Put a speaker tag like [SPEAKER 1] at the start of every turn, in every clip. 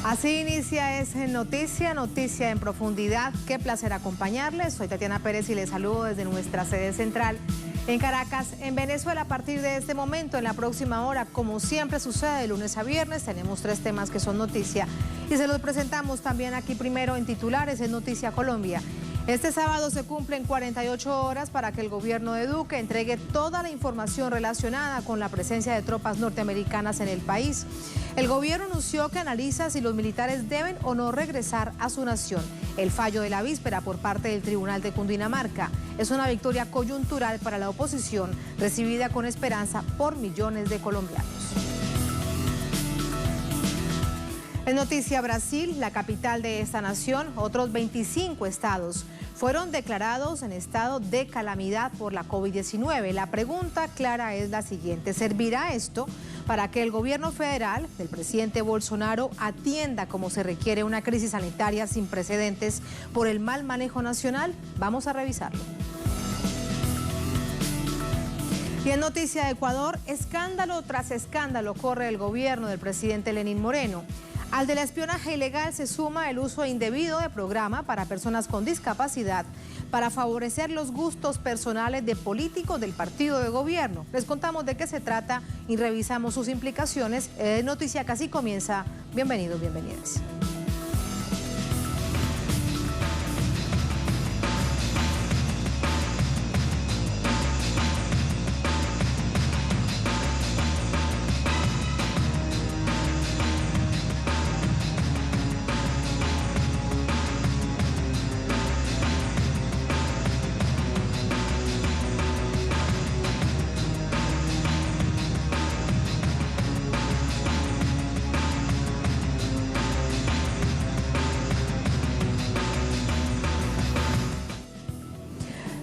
[SPEAKER 1] Así inicia Es Noticia, noticia en profundidad. Qué placer acompañarles. Soy Tatiana Pérez y les saludo desde nuestra sede central en Caracas, en Venezuela. A partir de este momento, en la próxima hora, como siempre sucede de lunes a viernes, tenemos 3 temas que son noticia y se los presentamos también aquí primero en titulares en Noticia Colombia. Este sábado se cumplen 48 horas para que el gobierno de Duque entregue toda la información relacionada con la presencia de tropas norteamericanas en el país. El gobierno anunció que analiza si los militares deben o no regresar a su nación. El fallo de la víspera por parte del Tribunal de Cundinamarca es una victoria coyuntural para la oposición, recibida con esperanza por millones de colombianos. En Noticia Brasil, la capital de esta nación, otros 25 estados fueron declarados en estado de calamidad por la COVID-19. La pregunta clara es la siguiente: ¿servirá esto para que el gobierno federal del presidente Bolsonaro atienda como se requiere una crisis sanitaria sin precedentes por el mal manejo nacional? Vamos a revisarlo. Y en Noticia de Ecuador, escándalo tras escándalo corre el gobierno del presidente Lenín Moreno. Al del espionaje ilegal se suma el uso indebido de programa para personas con discapacidad para favorecer los gustos personales de políticos del partido de gobierno. Les contamos de qué se trata y revisamos sus implicaciones. Noticia que así comienza. Bienvenidos, bienvenidas.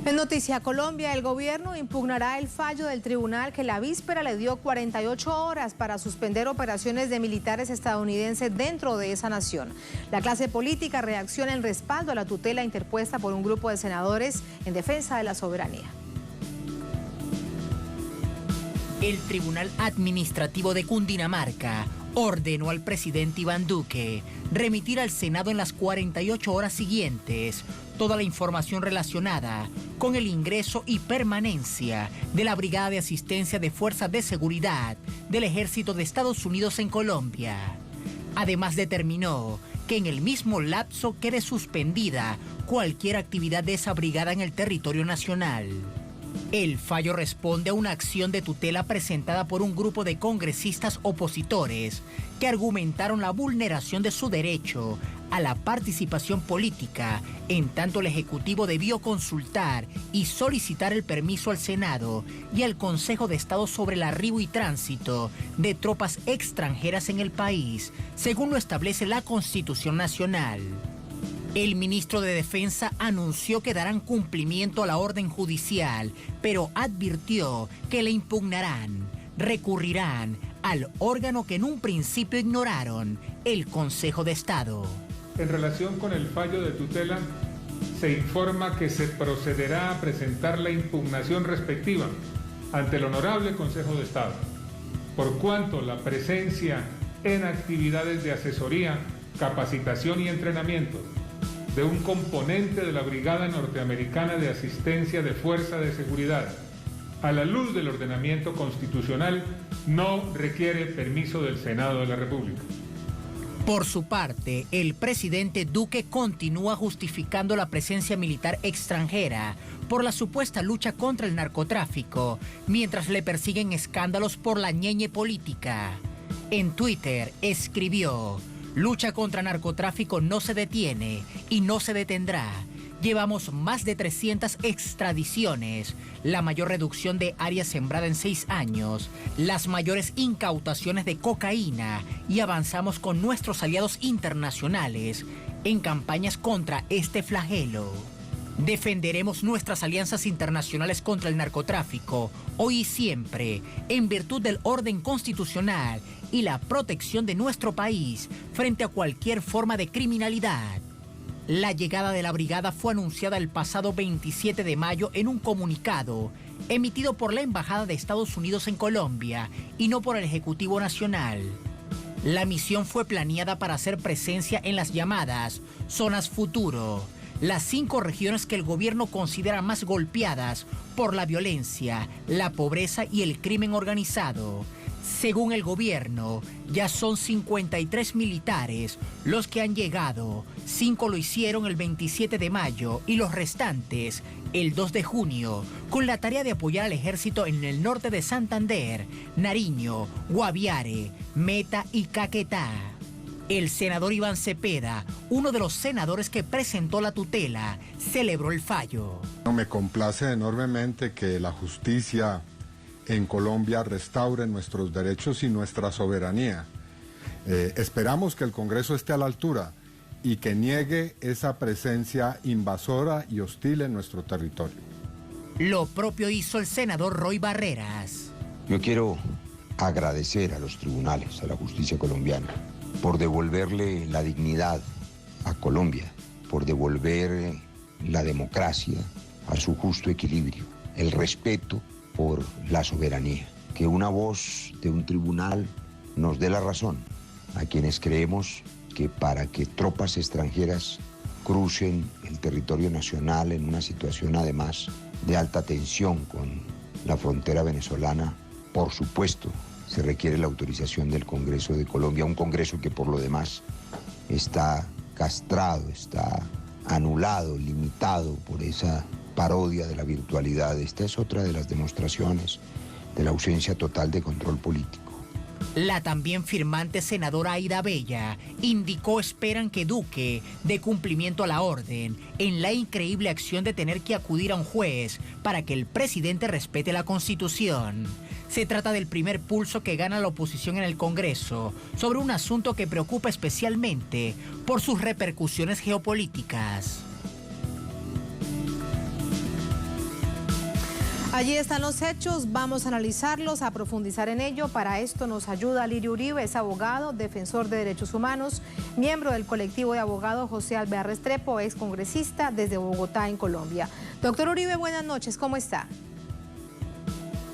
[SPEAKER 1] En Noticia Colombia, el gobierno impugnará el fallo del tribunal que la víspera le dio 48 horas para suspender operaciones de militares estadounidenses dentro de esa nación. La clase política reacciona en respaldo a la tutela interpuesta por un grupo de senadores en defensa de la soberanía.
[SPEAKER 2] El Tribunal Administrativo de Cundinamarca ordenó al presidente Iván Duque remitir al Senado en las 48 horas siguientes toda la información relacionada con el ingreso y permanencia de la Brigada de Asistencia de Fuerzas de Seguridad del Ejército de Estados Unidos en Colombia. Además, determinó que en el mismo lapso quede suspendida cualquier actividad de esa brigada en el territorio nacional. El fallo responde a una acción de tutela presentada por un grupo de congresistas opositores que argumentaron la vulneración de su derecho a la participación política, en tanto el Ejecutivo debió consultar y solicitar el permiso al Senado y al Consejo de Estado sobre el arribo y tránsito de tropas extranjeras en el país, según lo establece la Constitución Nacional. El ministro de Defensa anunció que darán cumplimiento a la orden judicial, pero advirtió que le impugnarán, recurrirán al órgano que en un principio ignoraron, el Consejo de Estado.
[SPEAKER 3] En relación con el fallo de tutela, se informa que se procederá a presentar la impugnación respectiva ante el Honorable Consejo de Estado, por cuanto la presencia en actividades de asesoría, capacitación y entrenamiento de un componente de la Brigada Norteamericana de Asistencia de Fuerza de Seguridad, a la luz del ordenamiento constitucional, no requiere permiso del Senado de la República.
[SPEAKER 2] Por su parte, el presidente Duque continúa justificando la presencia militar extranjera por la supuesta lucha contra el narcotráfico, mientras le persiguen escándalos por la ñeñe política. En Twitter escribió: lucha contra narcotráfico no se detiene y no se detendrá. Llevamos más de 300 extradiciones, la mayor reducción de área sembrada en 6 años, las mayores incautaciones de cocaína y avanzamos con nuestros aliados internacionales en campañas contra este flagelo. Defenderemos nuestras alianzas internacionales contra el narcotráfico, hoy y siempre, en virtud del orden constitucional y la protección de nuestro país frente a cualquier forma de criminalidad. La llegada de la brigada fue anunciada el pasado 27 de mayo en un comunicado emitido por la Embajada de Estados Unidos en Colombia y no por el Ejecutivo Nacional. La misión fue planeada para hacer presencia en las llamadas zonas futuro, las 5 regiones que el gobierno considera más golpeadas por la violencia, la pobreza y el crimen organizado. Según el gobierno, ya son 53 militares los que han llegado. 5 lo hicieron el 27 de mayo y los restantes el 2 de junio, con la tarea de apoyar al ejército en el norte de Santander, Nariño, Guaviare, Meta y Caquetá. El senador Iván Cepeda, uno de los senadores que presentó la tutela, celebró el fallo.
[SPEAKER 4] Me complace enormemente que la justicia en Colombia restaure nuestros derechos y nuestra soberanía. Esperamos que el Congreso esté a la altura y que niegue esa presencia invasora y hostil en nuestro territorio.
[SPEAKER 2] Lo propio hizo el senador Roy Barreras.
[SPEAKER 5] Yo quiero agradecer a los tribunales, a la justicia colombiana, por devolverle la dignidad a Colombia, por devolver la democracia a su justo equilibrio, el respeto por la soberanía. Que una voz de un tribunal nos dé la razón a quienes creemos que para que tropas extranjeras crucen el territorio nacional en una situación además de alta tensión con la frontera venezolana, por supuesto, se requiere la autorización del Congreso de Colombia, un Congreso que por lo demás está castrado, está anulado, limitado por esa parodia de la virtualidad. Esta es otra de las demostraciones de la ausencia total de control político.
[SPEAKER 2] La también firmante senadora Aida Bella indicó esperan que Duque dé cumplimiento a la orden en la increíble acción de tener que acudir a un juez para que el presidente respete la Constitución. Se trata del primer pulso que gana la oposición en el Congreso sobre un asunto que preocupa especialmente por sus repercusiones geopolíticas.
[SPEAKER 1] Allí están los hechos, vamos a analizarlos, a profundizar en ello. Para esto nos ayuda Lirio Uribe, es abogado, defensor de derechos humanos, miembro del colectivo de abogados José Alvear Restrepo, ex congresista desde Bogotá, en Colombia. Doctor Uribe, buenas noches, ¿cómo está?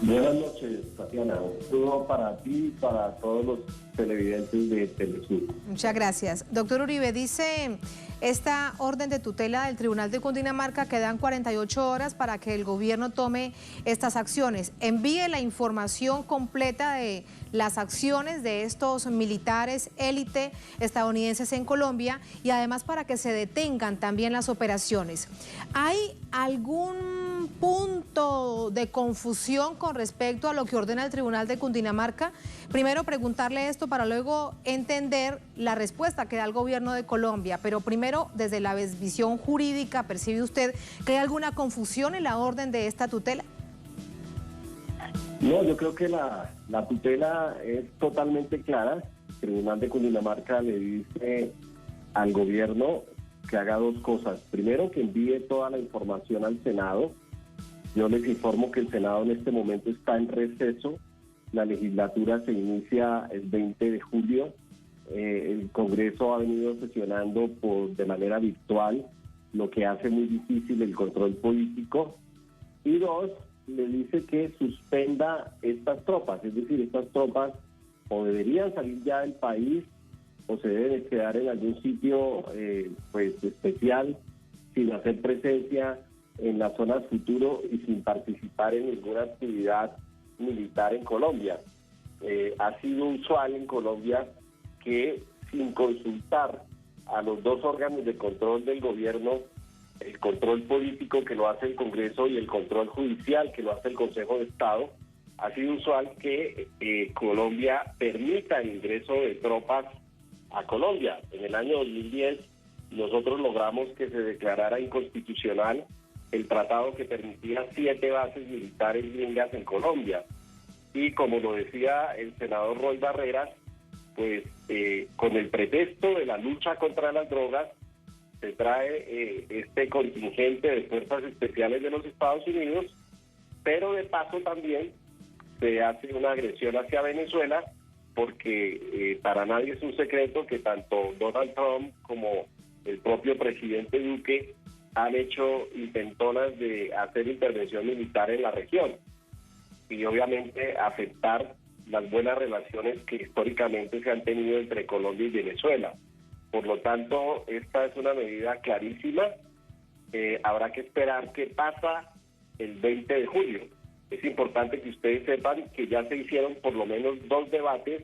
[SPEAKER 6] Buenas noches, Tatiana. Un saludo para ti y para todos los televidentes de Telesur.
[SPEAKER 1] Muchas gracias. Doctor Uribe, dice esta orden de tutela del Tribunal de Cundinamarca que dan 48 horas para que el gobierno tome estas acciones. Envíe la información completa de las acciones de estos militares élite estadounidenses en Colombia y además para que se detengan también las operaciones. ¿Hay algún punto de confusión con respecto a lo que ordena el Tribunal de Cundinamarca? Primero preguntarle esto para luego entender la respuesta que da el gobierno de Colombia, pero primero desde la visión jurídica, ¿percibe usted que hay alguna confusión en la orden de esta tutela?
[SPEAKER 6] No, yo creo que la tutela es totalmente clara. El Tribunal de Cundinamarca le dice al gobierno que haga dos cosas. Primero, que envíe toda la información al Senado. Yo les informo que el Senado en este momento está en receso. La legislatura se inicia el 20 de julio. El Congreso ha venido sesionando de manera virtual, lo que hace muy difícil el control político. Y dos, le dice que suspenda estas tropas, es decir, estas tropas o deberían salir ya del país o se deben quedar en algún sitio especial, sin hacer presencia en las zonas futuro y sin participar en ninguna actividad militar en Colombia. Ha sido usual en Colombia que sin consultar a los dos órganos de control del gobierno, el control político que lo hace el Congreso y el control judicial que lo hace el Consejo de Estado, ha sido usual que Colombia permita el ingreso de tropas a Colombia. En el año 2010 nosotros logramos que se declarara inconstitucional el tratado que permitía 7 bases militares gringas en Colombia. Y como lo decía el senador Roy Barreras, pues con el pretexto de la lucha contra las drogas, se trae este contingente de fuerzas especiales de los Estados Unidos, pero de paso también se hace una agresión hacia Venezuela, porque para nadie es un secreto que tanto Donald Trump como el propio presidente Duque han hecho intentonas de hacer intervención militar en la región y obviamente afectar las buenas relaciones que históricamente se han tenido entre Colombia y Venezuela. Por lo tanto, esta es una medida clarísima. Habrá que esperar qué pasa el 20 de julio. Es importante que ustedes sepan que ya se hicieron por lo menos 2 debates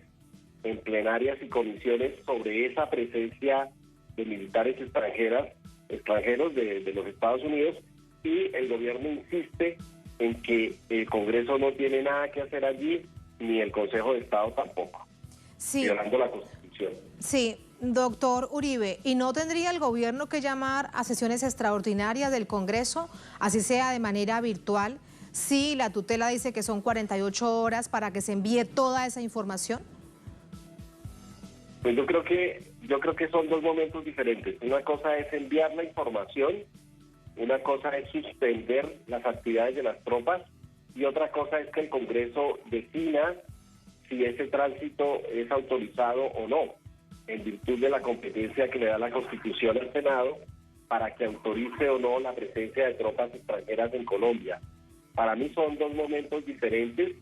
[SPEAKER 6] en plenarias y comisiones sobre esa presencia de militares extranjeros de los Estados Unidos, y el gobierno insiste en que el Congreso no tiene nada que hacer allí, ni el Consejo de Estado tampoco, violando la Constitución.
[SPEAKER 1] Sí, doctor Uribe, ¿y no tendría el gobierno que llamar a sesiones extraordinarias del Congreso, así sea de manera virtual, si la tutela dice que son 48 horas para que se envíe toda esa información?
[SPEAKER 6] Pues yo creo que son 2 momentos diferentes. Una cosa es enviar la información, una cosa es suspender las actividades de las tropas, y otra cosa es que el Congreso defina si ese tránsito es autorizado o no, en virtud de la competencia que le da la Constitución al Senado para que autorice o no la presencia de tropas extranjeras en Colombia. Para mí son 2 momentos diferentes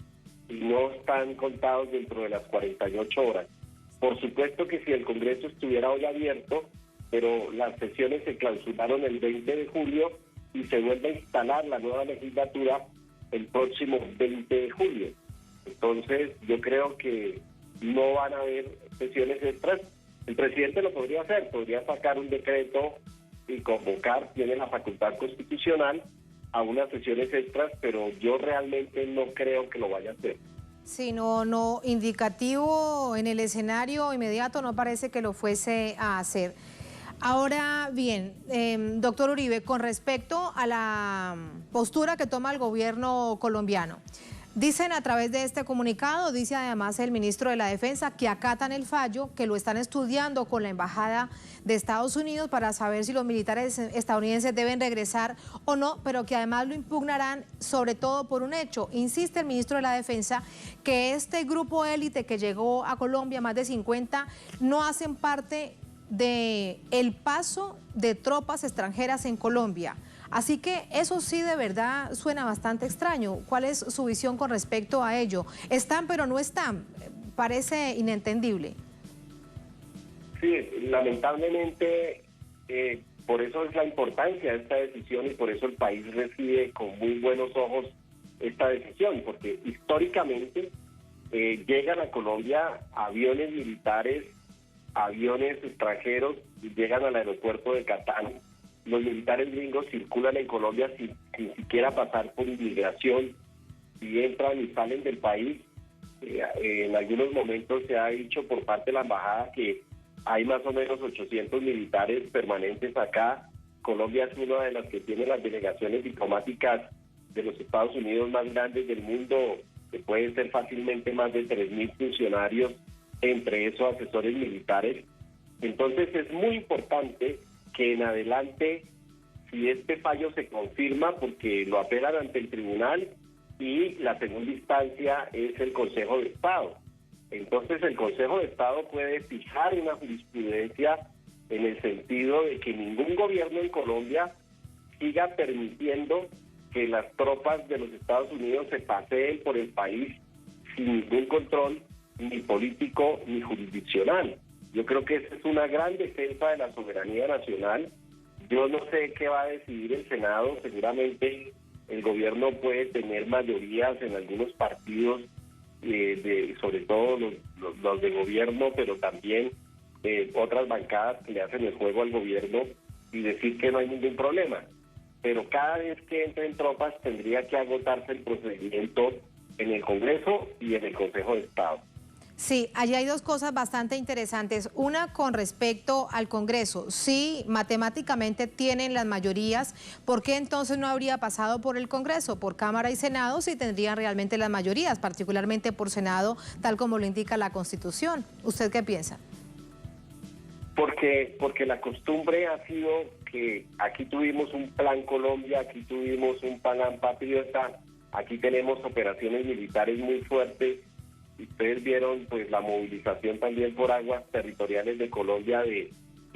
[SPEAKER 6] y no están contados dentro de las 48 horas. Por supuesto que si el Congreso estuviera hoy abierto, pero las sesiones se clausuraron el 20 de julio y se vuelve a instalar la nueva legislatura el próximo 20 de julio. Entonces, yo creo que no van a haber sesiones extras. El presidente lo podría hacer, podría sacar un decreto y convocar, tiene la facultad constitucional, a unas sesiones extras, pero yo realmente no creo que lo vaya a hacer.
[SPEAKER 1] Sí, no, indicativo en el escenario inmediato no parece que lo fuese a hacer. Ahora bien, doctor Uribe, con respecto a la postura que toma el gobierno colombiano, dicen a través de este comunicado, dice además el ministro de la Defensa, que acatan el fallo, que lo están estudiando con la Embajada de Estados Unidos para saber si los militares estadounidenses deben regresar o no, pero que además lo impugnarán sobre todo por un hecho. Insiste el ministro de la Defensa que este grupo élite que llegó a Colombia, más de 50, no hacen parte del paso de tropas extranjeras en Colombia. Así que eso sí de verdad suena bastante extraño. ¿Cuál es su visión con respecto a ello? ¿Están pero no están? Parece inentendible.
[SPEAKER 6] Sí, lamentablemente, por eso es la importancia de esta decisión y por eso el país recibe con muy buenos ojos esta decisión, porque históricamente llegan a Colombia aviones militares, aviones extranjeros, llegan al aeropuerto de Catán. Los militares gringos circulan en Colombia sin siquiera pasar por inmigración, y entran y salen del país. En algunos momentos se ha dicho por parte de la embajada que hay más o menos 800 militares permanentes acá. Colombia es una de las que tiene las delegaciones diplomáticas de los Estados Unidos más grandes del mundo, que pueden ser fácilmente más de 3.000 funcionarios, entre esos asesores militares. Entonces es muy importante que en adelante, si este fallo se confirma, porque lo apelan ante el tribunal y la segunda instancia es el Consejo de Estado. Entonces el Consejo de Estado puede fijar una jurisprudencia en el sentido de que ningún gobierno en Colombia siga permitiendo que las tropas de los Estados Unidos se paseen por el país sin ningún control, ni político ni jurisdiccional. Yo creo que esa es una gran defensa de la soberanía nacional. Yo no sé qué va a decidir el Senado. Seguramente el gobierno puede tener mayorías en algunos partidos, sobre todo los de gobierno, pero también otras bancadas que le hacen el juego al gobierno y decir que no hay ningún problema. Pero cada vez que entren tropas tendría que agotarse el procedimiento en el Congreso y en el Consejo de Estado.
[SPEAKER 1] Sí, allí hay 2 cosas bastante interesantes. Una con respecto al Congreso. Sí, matemáticamente tienen las mayorías. ¿Por qué entonces no habría pasado por el Congreso, por Cámara y Senado, si tendrían realmente las mayorías, particularmente por Senado, tal como lo indica la Constitución? ¿Usted qué piensa?
[SPEAKER 6] Porque la costumbre ha sido que aquí tuvimos un Plan Colombia, aquí tuvimos un Plan Patriota, aquí tenemos operaciones militares muy fuertes. Ustedes vieron pues la movilización también por aguas territoriales de Colombia de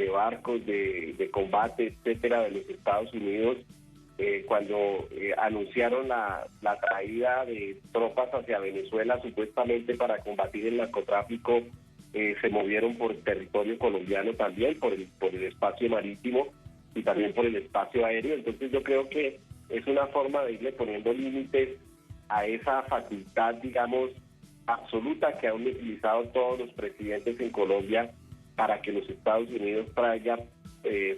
[SPEAKER 6] barcos, de combate, etcétera, de los Estados Unidos. cuando anunciaron la traída de tropas hacia Venezuela supuestamente para combatir el narcotráfico, se movieron por territorio colombiano también, por el espacio marítimo y también por el espacio aéreo. Entonces yo creo que es una forma de irle poniendo límites a esa facultad, digamos, absoluta que han utilizado todos los presidentes en Colombia para que los Estados Unidos traigan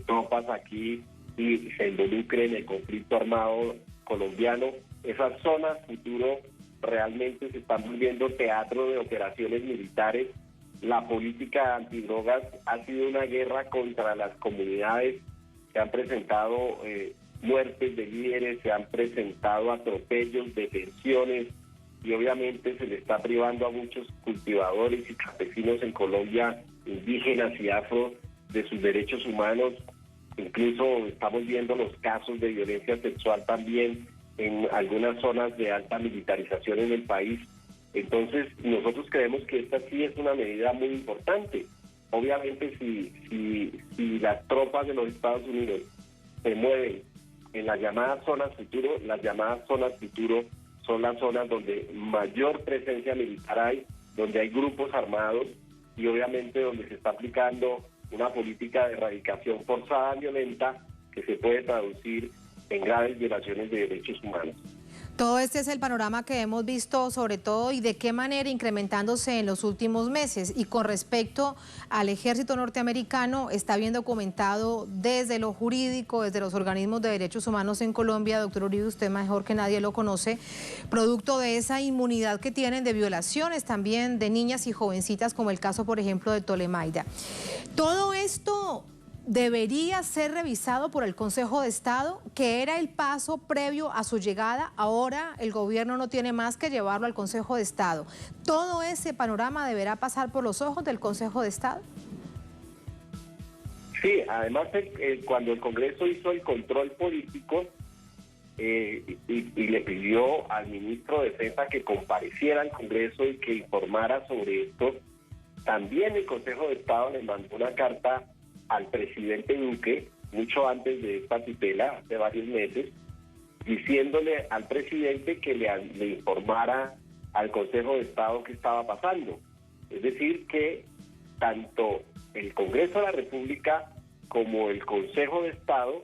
[SPEAKER 6] tropas aquí y se involucren en el conflicto armado colombiano. Esas zonas futuro realmente se están volviendo teatro de operaciones militares. La política antidrogas ha sido una guerra contra las comunidades. Se han presentado muertes de líderes, se han presentado atropellos, detenciones, y obviamente se le está privando a muchos cultivadores y campesinos en Colombia, indígenas y afro, de sus derechos humanos. Incluso estamos viendo los casos de violencia sexual también en algunas zonas de alta militarización en el país. Entonces, nosotros creemos que esta sí es una medida muy importante. Obviamente, si las tropas de los Estados Unidos se mueven en las llamadas zonas futuro, las llamadas zonas futuro son las zonas donde mayor presencia militar hay, donde hay grupos armados y obviamente donde se está aplicando una política de erradicación forzada violenta que se puede traducir en graves violaciones de derechos humanos.
[SPEAKER 1] Todo este es el panorama que hemos visto, sobre todo, y de qué manera incrementándose en los últimos meses. Y con respecto al ejército norteamericano, está bien documentado desde lo jurídico, desde los organismos de derechos humanos en Colombia. Doctor Uribe, usted mejor que nadie lo conoce, producto de esa inmunidad que tienen de violaciones también de niñas y jovencitas, como el caso, por ejemplo, de Tolemaida. Todo esto debería ser revisado por el Consejo de Estado, que era el paso previo a su llegada. Ahora el gobierno no tiene más que llevarlo al Consejo de Estado. ¿Todo ese panorama deberá pasar por los ojos del Consejo de Estado?
[SPEAKER 6] Sí, además cuando el Congreso hizo el control político y le pidió al ministro de Defensa que compareciera al Congreso y que informara sobre esto, también el Consejo de Estado le mandó una carta al presidente Duque, mucho antes de esta tutela, hace varios meses, diciéndole al presidente que le informara al Consejo de Estado qué estaba pasando. Es decir, que tanto el Congreso de la República como el Consejo de Estado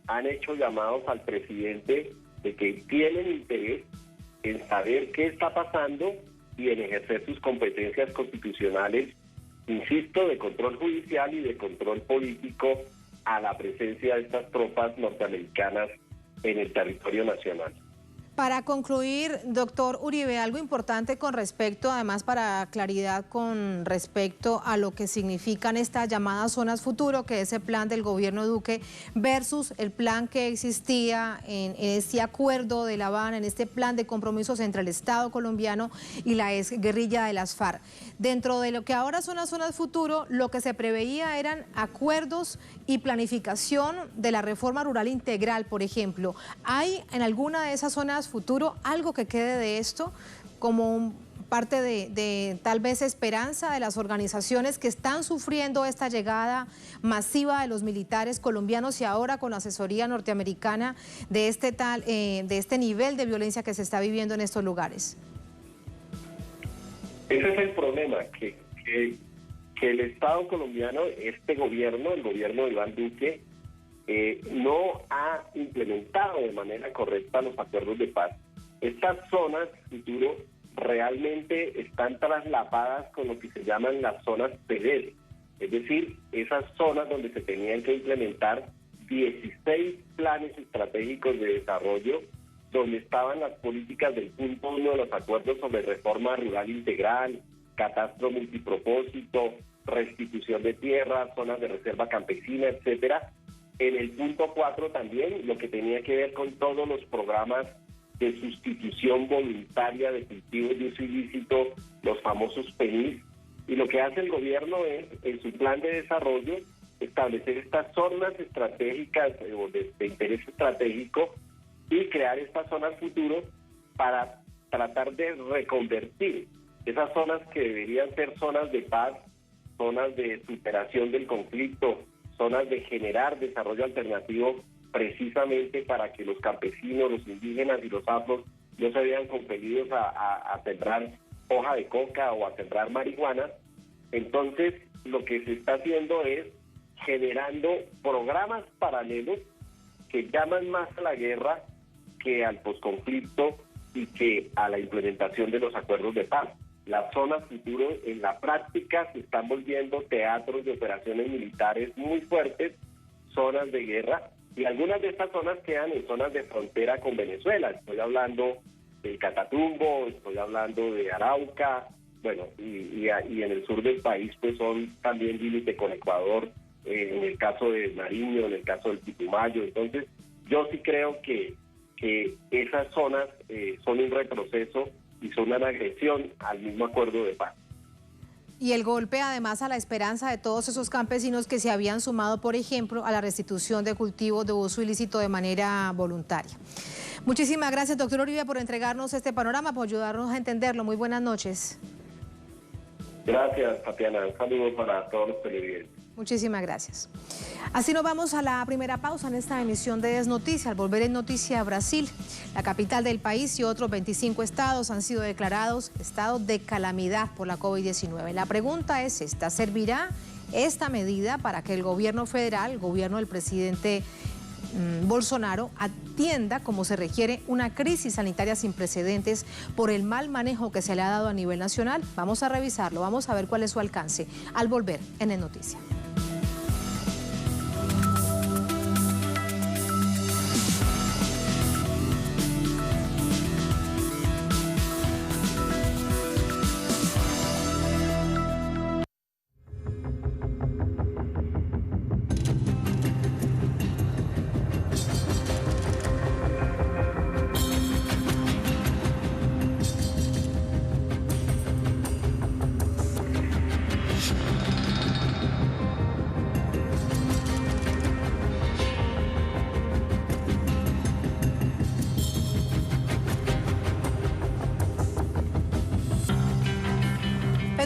[SPEAKER 6] han hecho llamados al presidente de que tienen interés en saber qué está pasando y en ejercer sus competencias constitucionales, insisto, de control judicial y de control político a la presencia de estas tropas norteamericanas en el territorio nacional.
[SPEAKER 1] Para concluir, doctor Uribe, algo importante con respecto, además para claridad con respecto a lo que significan estas llamadas zonas futuro, que es el plan del gobierno Duque versus el plan que existía en este acuerdo de La Habana, en este plan de compromisos entre el Estado colombiano y la exguerrilla de las FARC. Dentro de lo que ahora son las zonas futuro, lo que se preveía eran acuerdos y planificación de la reforma rural integral, por ejemplo. ¿Hay en alguna de esas zonas futuro algo que quede de esto como parte de tal vez esperanza de las organizaciones que están sufriendo esta llegada masiva de los militares colombianos y ahora con la asesoría norteamericana de este nivel de violencia que se está viviendo en estos lugares?
[SPEAKER 6] Ese es el problema, que el Estado colombiano, este gobierno, el gobierno de Iván Duque, no ha implementado de manera correcta los acuerdos de paz. Estas zonas futuro realmente están traslapadas con lo que se llaman las zonas PEDED, es decir, esas zonas donde se tenían que implementar 16 planes estratégicos de desarrollo, donde estaban las políticas del punto 1 de los acuerdos sobre reforma rural integral, catastro multipropósito, restitución de tierras, zonas de reserva campesina, etcétera. En el punto 4 también lo que tenía que ver con todos los programas de sustitución voluntaria de cultivos de uso ilícito, los famosos PENIS, y lo que hace el gobierno es, en su plan de desarrollo, establecer estas zonas estratégicas o de interés estratégico y crear estas zonas futuro para tratar de reconvertir esas zonas que deberían ser zonas de paz, zonas de superación del conflicto, zonas de generar desarrollo alternativo, precisamente para que los campesinos, los indígenas y los afros no se vean compelidos a sembrar hoja de coca o a sembrar marihuana. Entonces, lo que se está haciendo es generando programas paralelos que llaman más a la guerra que al posconflicto y que a la implementación de los acuerdos de paz. Las zonas futuro en la práctica se están volviendo teatros de operaciones militares muy fuertes, zonas de guerra, y algunas de estas zonas quedan en zonas de frontera con Venezuela. Estoy hablando del Catatumbo, estoy hablando de Arauca, bueno, y en el sur del país pues son también límite con Ecuador, en el caso de Nariño, en el caso del Putumayo. Entonces, yo sí creo que esas zonas son un retroceso y son una agresión al mismo acuerdo de paz.
[SPEAKER 1] Y el golpe además a la esperanza de todos esos campesinos que se habían sumado, por ejemplo, a la restitución de cultivos de uso ilícito de manera voluntaria. Muchísimas gracias, doctor Uribe, por entregarnos este panorama, por ayudarnos a entenderlo. Muy buenas noches.
[SPEAKER 6] Gracias, Tatiana. Un saludo para todos los televidentes.
[SPEAKER 1] Muchísimas gracias. Así nos vamos a la primera pausa en esta emisión de Desnoticia. Al volver en Noticia, Brasil, la capital del país y otros 25 estados han sido declarados estado de calamidad por la COVID-19. La pregunta es esta: ¿servirá esta medida para que el gobierno federal, el gobierno del presidente Bolsonaro, atienda como se requiere una crisis sanitaria sin precedentes por el mal manejo que se le ha dado a nivel nacional? Vamos a revisarlo, vamos a ver cuál es su alcance al volver en el Noticia.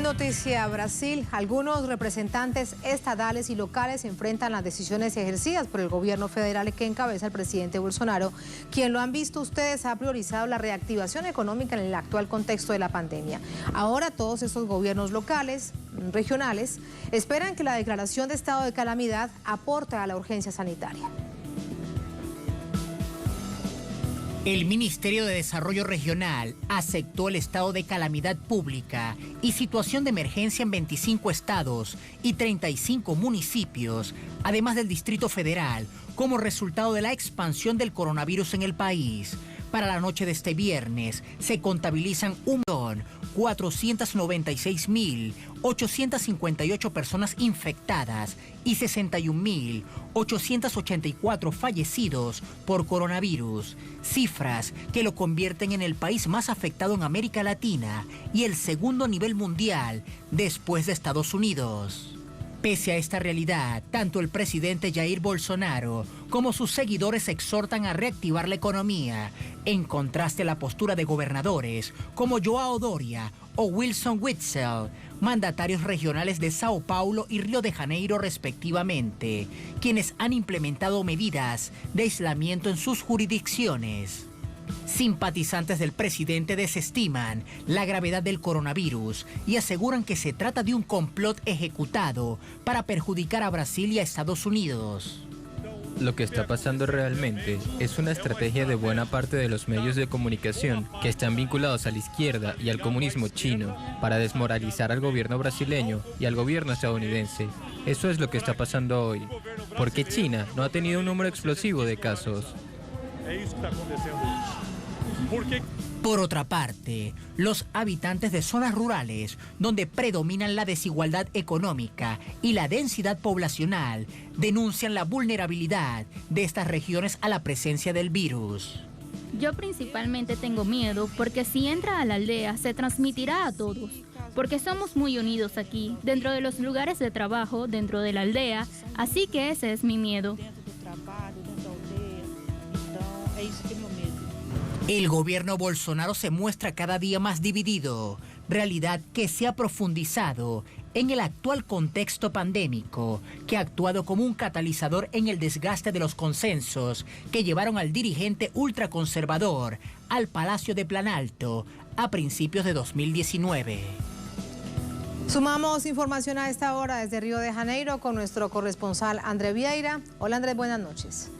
[SPEAKER 1] Noticia Brasil, algunos representantes estadales y locales enfrentan las decisiones ejercidas por el gobierno federal que encabeza el presidente Bolsonaro, quien, lo han visto ustedes, ha priorizado la reactivación económica en el actual contexto de la pandemia. Ahora todos estos gobiernos locales, regionales, esperan que la declaración de estado de calamidad aporte a la urgencia sanitaria.
[SPEAKER 2] El Ministerio de Desarrollo Regional aceptó el estado de calamidad pública y situación de emergencia en 25 estados y 35 municipios, además del Distrito Federal, como resultado de la expansión del coronavirus en el país. Para la noche de este viernes se contabilizan 1.496.858 personas infectadas y 61.884 fallecidos por coronavirus, cifras que lo convierten en el país más afectado en América Latina y el segundo a nivel mundial después de Estados Unidos. Pese a esta realidad, tanto el presidente Jair Bolsonaro como sus seguidores exhortan a reactivar la economía, en contraste a la postura de gobernadores como João Doria o Wilson Witzel, mandatarios regionales de Sao Paulo y Río de Janeiro respectivamente, quienes han implementado medidas de aislamiento en sus jurisdicciones. Simpatizantes del presidente desestiman la gravedad del coronavirus y aseguran que se trata de un complot ejecutado para perjudicar a Brasil y a Estados Unidos.
[SPEAKER 7] Lo que está pasando realmente es una estrategia de buena parte de los medios de comunicación que están vinculados a la izquierda y al comunismo chino para desmoralizar al gobierno brasileño y al gobierno estadounidense. Eso es lo que está pasando hoy, porque China no ha tenido un número explosivo de casos.
[SPEAKER 2] Por otra parte, los habitantes de zonas rurales, donde predominan la desigualdad económica y la densidad poblacional, denuncian la vulnerabilidad de estas regiones a la presencia del virus.
[SPEAKER 8] Yo principalmente tengo miedo porque si entra a la aldea se transmitirá a todos, porque somos muy unidos aquí, dentro de los lugares de trabajo, dentro de la aldea, así que ese es mi miedo.
[SPEAKER 2] El gobierno Bolsonaro se muestra cada día más dividido, realidad que se ha profundizado en el actual contexto pandémico, que ha actuado como un catalizador en el desgaste de los consensos que llevaron al dirigente ultraconservador al Palacio de Planalto a principios de 2019.
[SPEAKER 1] Sumamos información a esta hora desde Río de Janeiro con nuestro corresponsal André Vieira. Hola Andrés, buenas noches.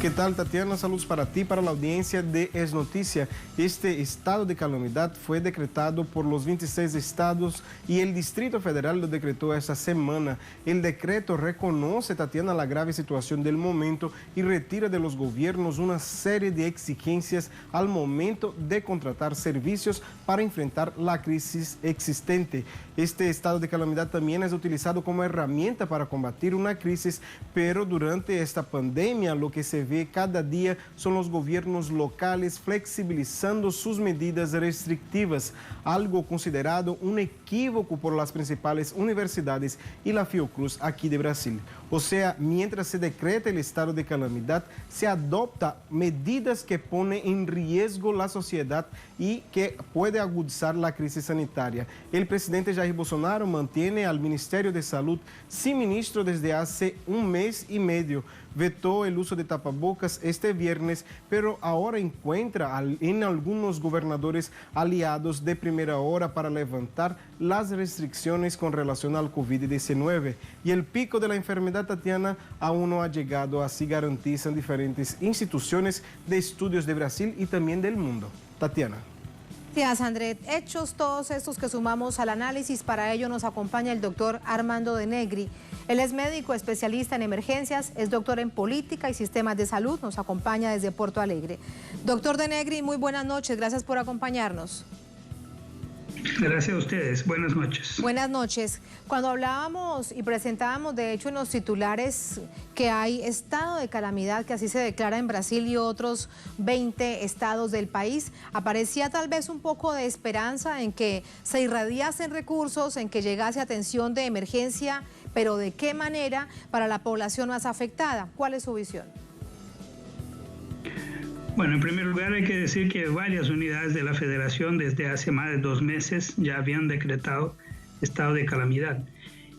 [SPEAKER 9] ¿Qué tal, Tatiana? Saludos para ti, para la audiencia de Es Noticia. Este estado de calamidad fue decretado por los 26 estados y el Distrito Federal lo decretó esta semana. El decreto reconoce, Tatiana, la grave situación del momento y retira de los gobiernos una serie de exigencias al momento de contratar servicios para enfrentar la crisis existente. Este estado de calamidad también es utilizado como herramienta para combatir una crisis, pero durante esta pandemia lo que se ve cada día son los gobiernos locales flexibilizando sus medidas restrictivas, algo considerado un equívoco por las principales universidades y la Fiocruz aquí de Brasil. O sea, mientras se decreta el estado de calamidad, se adopta medidas que ponen en riesgo la sociedad y que puede agudizar la crisis sanitaria. El presidente Jair Bolsonaro mantiene al Ministerio de Salud sin ministro desde hace un mes y medio. Vetó el uso de tapabocas este viernes, pero ahora encuentra en algunos gobernadores aliados de primera hora para levantar las restricciones con relación al COVID-19. Y el pico de la enfermedad, Tatiana, aún no ha llegado, así garantizan diferentes instituciones de estudios de Brasil y también del mundo. Tatiana.
[SPEAKER 1] Gracias, André. Hechos todos estos que sumamos al análisis, para ello nos acompaña el doctor Armando de Negri. Él es médico especialista en emergencias, es doctor en política y sistemas de salud, nos acompaña desde Porto Alegre. Doctor de Negri, muy buenas noches, gracias por acompañarnos.
[SPEAKER 10] Gracias a ustedes, buenas noches.
[SPEAKER 1] Buenas noches. Cuando hablábamos y presentábamos, de hecho, en los titulares que hay estado de calamidad, que así se declara en Brasil y otros 20 estados del país, aparecía tal vez un poco de esperanza en que se irradiasen recursos, en que llegase atención de emergencia, pero ¿de qué manera para la población más afectada? ¿Cuál es su visión?
[SPEAKER 10] Bueno, en primer lugar hay que decir que varias unidades de la Federación desde hace más de 2 meses ya habían decretado estado de calamidad.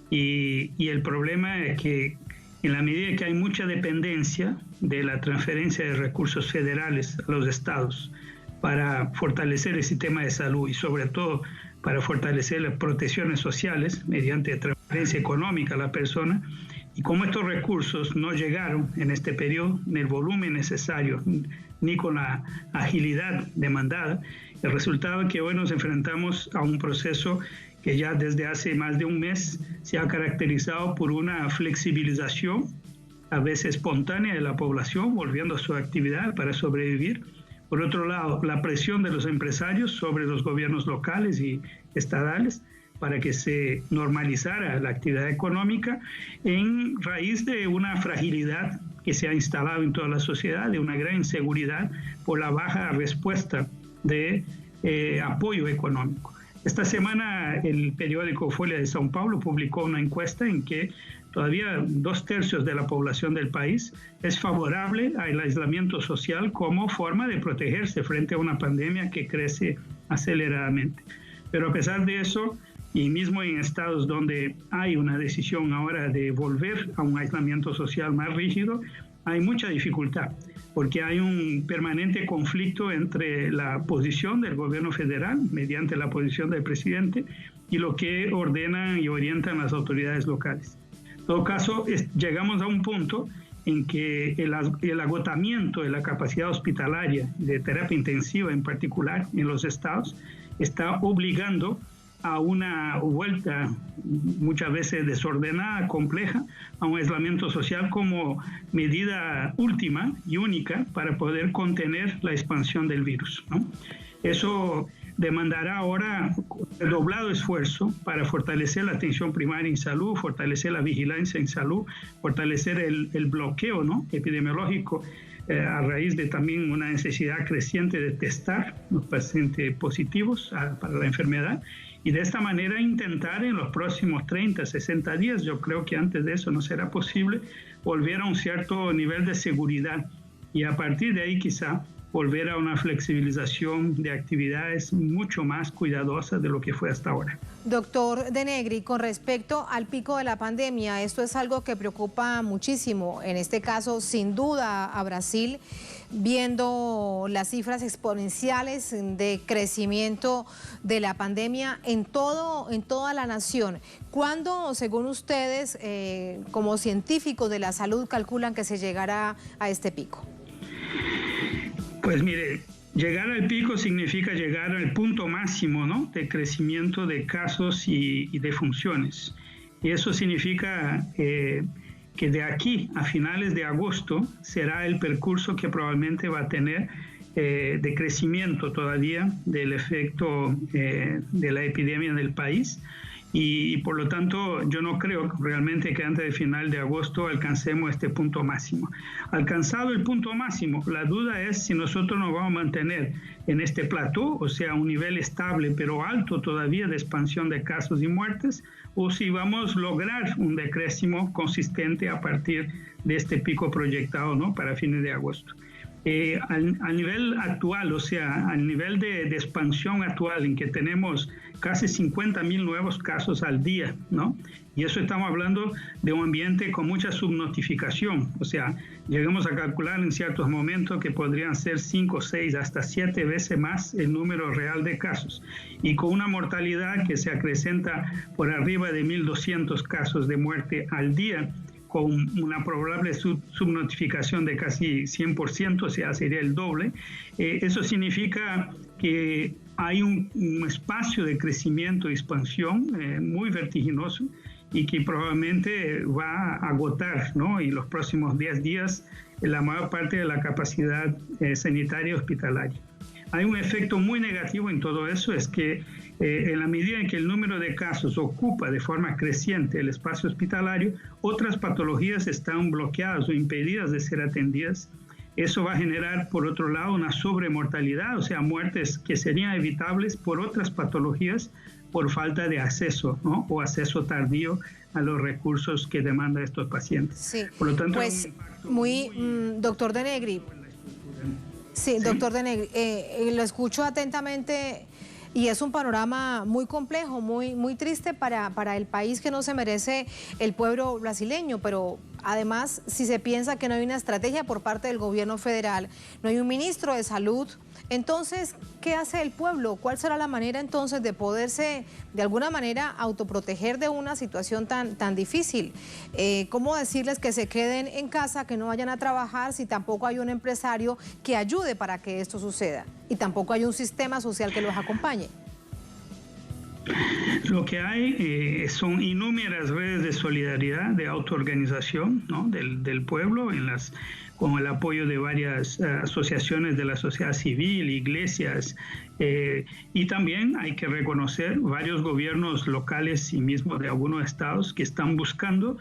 [SPEAKER 10] Y el problema es que en la medida que hay mucha dependencia de la transferencia de recursos federales a los estados para fortalecer el sistema de salud y sobre todo para fortalecer las protecciones sociales mediante transferencia económica a la persona, y como estos recursos no llegaron en este periodo en el volumen necesario ni con la agilidad demandada, el resultado es que hoy nos enfrentamos a un proceso que ya desde hace más de un mes se ha caracterizado por una flexibilización a veces espontánea de la población volviendo a su actividad para sobrevivir. Por otro lado, la presión de los empresarios sobre los gobiernos locales y estatales para que se normalizara la actividad económica en raíz de una fragilidad que se ha instalado en toda la sociedad, de una gran inseguridad por la baja respuesta de apoyo económico. Esta semana el periódico Folha de São Paulo publicó una encuesta en que todavía 2/3 de la población del país es favorable al aislamiento social como forma de protegerse frente a una pandemia que crece aceleradamente. Pero a pesar de eso, y mismo en estados donde hay una decisión ahora de volver a un aislamiento social más rígido, hay mucha dificultad, porque hay un permanente conflicto entre la posición del gobierno federal, mediante la posición del presidente, y lo que ordenan y orientan las autoridades locales. En todo caso, llegamos a un punto en que el agotamiento de la capacidad hospitalaria, de terapia intensiva en particular en los estados, está obligando a una vuelta muchas veces desordenada, compleja, a un aislamiento social como medida última y única para poder contener la expansión del virus, ¿no? Eso demandará ahora doblado esfuerzo para fortalecer la atención primaria en salud, fortalecer la vigilancia en salud, fortalecer el bloqueo, ¿no?, epidemiológico, a raíz de también una necesidad creciente de testar los pacientes positivos para la enfermedad, y de esta manera intentar en los próximos 30, 60 días, yo creo que antes de eso no será posible, volver a un cierto nivel de seguridad, y a partir de ahí quizá volver a una flexibilización de actividades mucho más cuidadosa de lo que fue hasta ahora.
[SPEAKER 1] Doctor Denegri, con respecto al pico de la pandemia, esto es algo que preocupa muchísimo, en este caso sin duda a Brasil, viendo las cifras exponenciales de crecimiento de la pandemia en toda la nación. ¿Cuándo, según ustedes, como científicos de la salud, calculan que se llegará a este pico?
[SPEAKER 10] Pues mire, llegar al pico significa llegar al punto máximo, ¿no?, de crecimiento de casos y de funciones. Y eso significa que de aquí a finales de agosto será el percurso que probablemente va a tener de crecimiento todavía del efecto de la epidemia en el país. Y por lo tanto yo no creo realmente que antes del final de agosto alcancemos este punto máximo. Alcanzado el punto máximo, la duda es si nosotros nos vamos a mantener en este plató, o sea, un nivel estable pero alto todavía de expansión de casos y muertes, o si vamos a lograr un decréscimo consistente a partir de este pico proyectado, ¿no?, para fines de agosto. Al nivel actual, o sea, al nivel de expansión actual en que tenemos casi 50.000 nuevos casos al día, ¿no? Y eso estamos hablando de un ambiente con mucha subnotificación, o sea, llegamos a calcular en ciertos momentos que podrían ser 5, 6, hasta 7 veces más el número real de casos, y con una mortalidad que se acrecenta por arriba de 1.200 casos de muerte al día, con una probable subnotificación de casi 100%, o sea, sería el doble. Eso significa que hay un espacio de crecimiento y expansión muy vertiginoso y que probablemente va a agotar, ¿no?, en los próximos 10 días la mayor parte de la capacidad sanitaria hospitalaria. Hay un efecto muy negativo en todo eso, es que en la medida en que el número de casos ocupa de forma creciente el espacio hospitalario, otras patologías están bloqueadas o impedidas de ser atendidas. Eso va a generar, por otro lado, una sobremortalidad, o sea, muertes que serían evitables por otras patologías por falta de acceso, ¿no?, o acceso tardío a los recursos que demandan estos pacientes.
[SPEAKER 1] Sí,
[SPEAKER 10] por lo tanto,
[SPEAKER 1] pues doctor Denegri. Sí, doctor Denegri, lo escucho atentamente y es un panorama muy complejo, muy triste para el país que no se merece el pueblo brasileño, pero además, si se piensa que no hay una estrategia por parte del gobierno federal, no hay un ministro de salud, entonces, ¿qué hace el pueblo? ¿Cuál será la manera entonces de poderse, de alguna manera, autoproteger de una situación tan difícil? ¿Cómo decirles que se queden en casa, que no vayan a trabajar, si tampoco hay un empresario que ayude para que esto suceda? Y tampoco hay un sistema social que los acompañe.
[SPEAKER 10] Lo que hay son innumerables redes de solidaridad, de autoorganización, ¿no?, del pueblo, con el apoyo de varias asociaciones de la sociedad civil, iglesias, y también hay que reconocer varios gobiernos locales y mismo de algunos estados que están buscando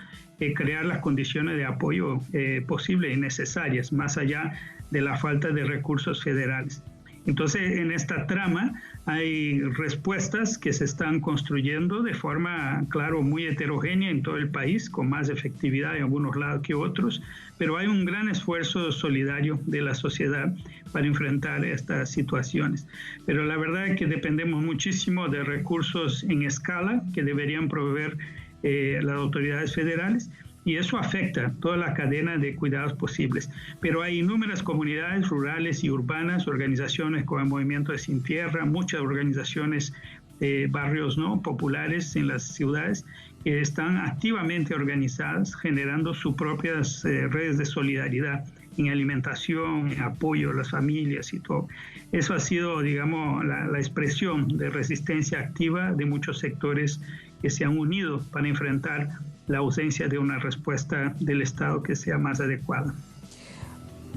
[SPEAKER 10] crear las condiciones de apoyo posibles y necesarias, más allá de la falta de recursos federales. Entonces, en esta trama hay respuestas que se están construyendo de forma, claro, muy heterogénea en todo el país, con más efectividad en algunos lados que otros, pero hay un gran esfuerzo solidario de la sociedad para enfrentar estas situaciones. Pero la verdad es que dependemos muchísimo de recursos en escala que deberían proveer las autoridades federales, y eso afecta toda la cadena de cuidados posibles. Pero hay innumerables comunidades rurales y urbanas, organizaciones como el Movimiento de Sin Tierra, muchas organizaciones de barrios, ¿no?, populares en las ciudades, que están activamente organizadas, generando sus propias redes de solidaridad en alimentación, en apoyo a las familias y todo. Eso ha sido, digamos, la expresión de resistencia activa de muchos sectores que se han unido para enfrentar la ausencia de una respuesta del Estado que sea más adecuada.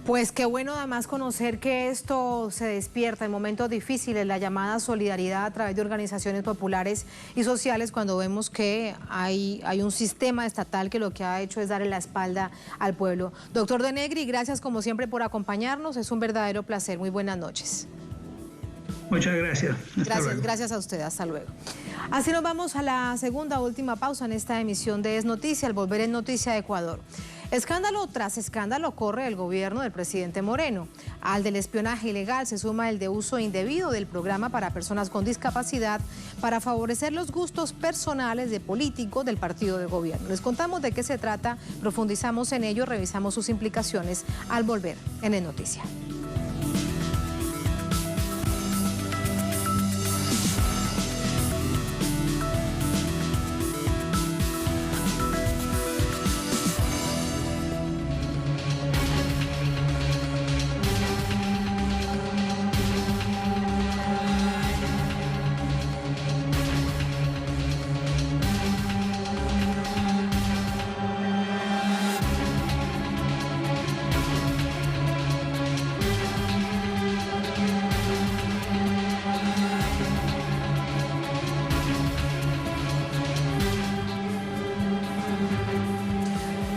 [SPEAKER 1] Pues qué bueno además conocer que esto se despierta en momentos difíciles, la llamada solidaridad a través de organizaciones populares y sociales, cuando vemos que hay un sistema estatal que lo que ha hecho es darle la espalda al pueblo. Doctor Denegri, gracias como siempre por acompañarnos, es un verdadero placer, muy buenas noches.
[SPEAKER 10] Muchas gracias.
[SPEAKER 1] Gracias a usted, hasta luego. Así nos vamos a la segunda última pausa en esta emisión de Es Noticia, al volver en Noticia de Ecuador. Escándalo tras escándalo corre el gobierno del presidente Moreno. Al del espionaje ilegal se suma el de uso indebido del programa para personas con discapacidad para favorecer los gustos personales de políticos del partido de gobierno. Les contamos de qué se trata, profundizamos en ello, revisamos sus implicaciones al volver en Es Noticia.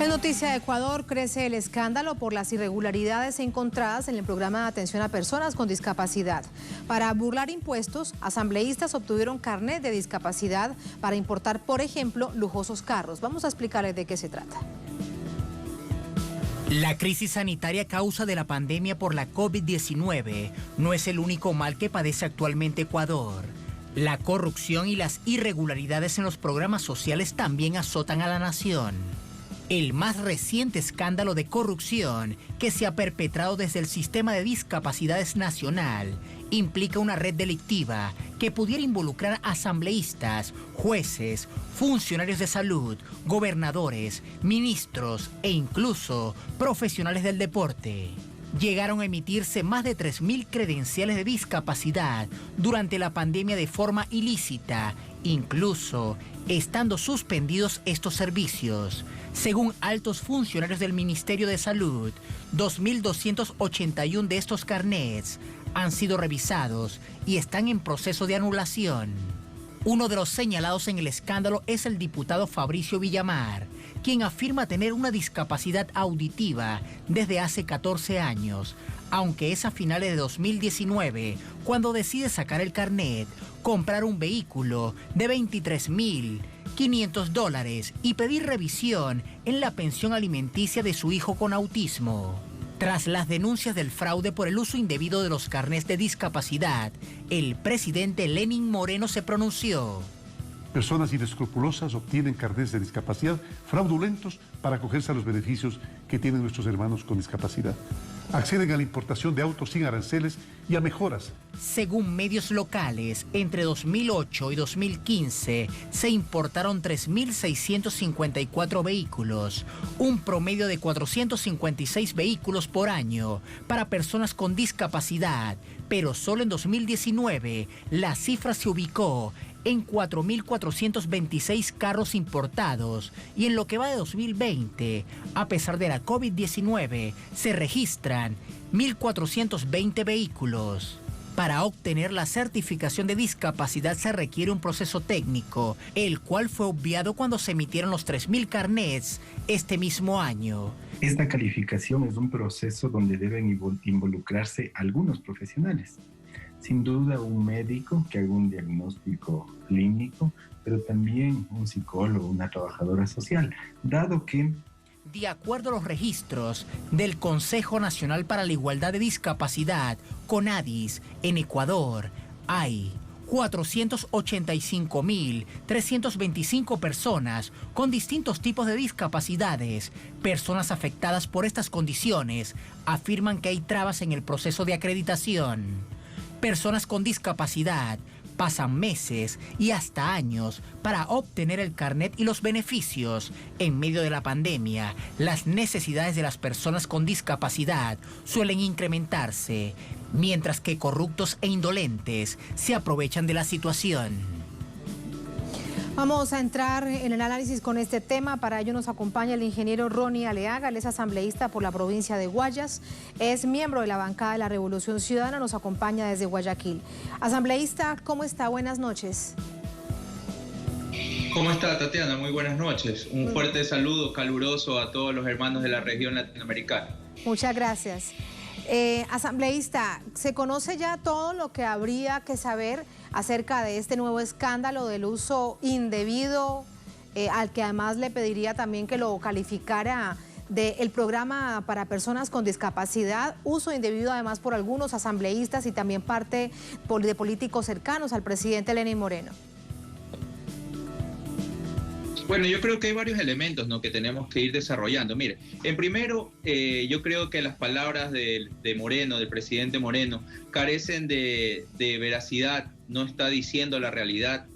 [SPEAKER 1] Noticia de Ecuador, crece el escándalo por las irregularidades encontradas en el programa de atención a personas con discapacidad. Para burlar impuestos, asambleístas obtuvieron carnet de discapacidad para importar, por ejemplo, lujosos carros. Vamos a explicarles de qué se trata.
[SPEAKER 2] La crisis sanitaria a causa de la pandemia por la COVID-19 no es el único mal que padece actualmente Ecuador. La corrupción y las irregularidades en los programas sociales también azotan a la nación. El más reciente escándalo de corrupción que se ha perpetrado desde el Sistema de Discapacidades Nacional implica una red delictiva que pudiera involucrar asambleístas, jueces, funcionarios de salud, gobernadores, ministros e incluso profesionales del deporte. Llegaron a emitirse más de 3.000 credenciales de discapacidad durante la pandemia de forma ilícita, incluso estando suspendidos estos servicios. Según altos funcionarios del Ministerio de Salud, 2.281 de estos carnets han sido revisados y están en proceso de anulación. Uno de los señalados en el escándalo es el diputado Fabricio Villamar, quien afirma tener una discapacidad auditiva desde hace 14 años, aunque es a finales de 2019 cuando decide sacar el carnet, comprar un vehículo de $23.500 y pedir revisión en la pensión alimenticia de su hijo con autismo. Tras las denuncias del fraude por el uso indebido de los carnets de discapacidad, el presidente Lenín Moreno se pronunció.
[SPEAKER 11] Personas inescrupulosas obtienen carnets de discapacidad fraudulentos para acogerse a los beneficios que tienen nuestros hermanos con discapacidad. Acceden a la importación de autos sin aranceles y a mejoras.
[SPEAKER 2] Según medios locales, entre 2008 y 2015 se importaron 3.654 vehículos, un promedio de 456 vehículos por año para personas con discapacidad, pero solo en 2019 la cifra se ubicó en 4.426 carros importados y en lo que va de 2020, a pesar de la COVID-19, se registran 1.420 vehículos. Para obtener la certificación de discapacidad se requiere un proceso técnico, el cual fue obviado cuando se emitieron los 3.000 carnets este mismo año.
[SPEAKER 12] Esta calificación es un proceso donde deben involucrarse algunos profesionales. Sin duda un médico que haga un diagnóstico clínico, pero también un psicólogo, una trabajadora social, dado que...
[SPEAKER 2] De acuerdo a los registros del Consejo Nacional para la Igualdad de Discapacidad, CONADIS, en Ecuador hay 485.325 personas con distintos tipos de discapacidades. Personas afectadas por estas condiciones afirman que hay trabas en el proceso de acreditación. Personas con discapacidad pasan meses y hasta años para obtener el carnet y los beneficios. En medio de la pandemia, las necesidades de las personas con discapacidad suelen incrementarse, mientras que corruptos e indolentes se aprovechan de la situación.
[SPEAKER 1] Vamos a entrar en el análisis con este tema. Para ello nos acompaña el ingeniero Ronnie Aleaga. Él es asambleísta por la provincia de Guayas. Es miembro de la bancada de la Revolución Ciudadana. Nos acompaña desde Guayaquil. Asambleísta, ¿cómo está? Buenas noches.
[SPEAKER 13] ¿Cómo está, Tatiana? Muy buenas noches. Un fuerte saludo caluroso a todos los hermanos de la región latinoamericana.
[SPEAKER 1] Muchas gracias. Asambleísta, ¿se conoce ya todo lo que habría que saber acerca de este nuevo escándalo del uso indebido, al que además le pediría también que lo calificara del programa para personas con discapacidad, uso indebido además por algunos asambleístas y también parte de políticos cercanos al presidente Lenín Moreno?
[SPEAKER 13] Bueno, yo creo que hay varios elementos, ¿no?, que tenemos que ir desarrollando. Mire, en primero, yo creo que las palabras de Moreno, del presidente Moreno, carecen de veracidad, no está diciendo la realidad.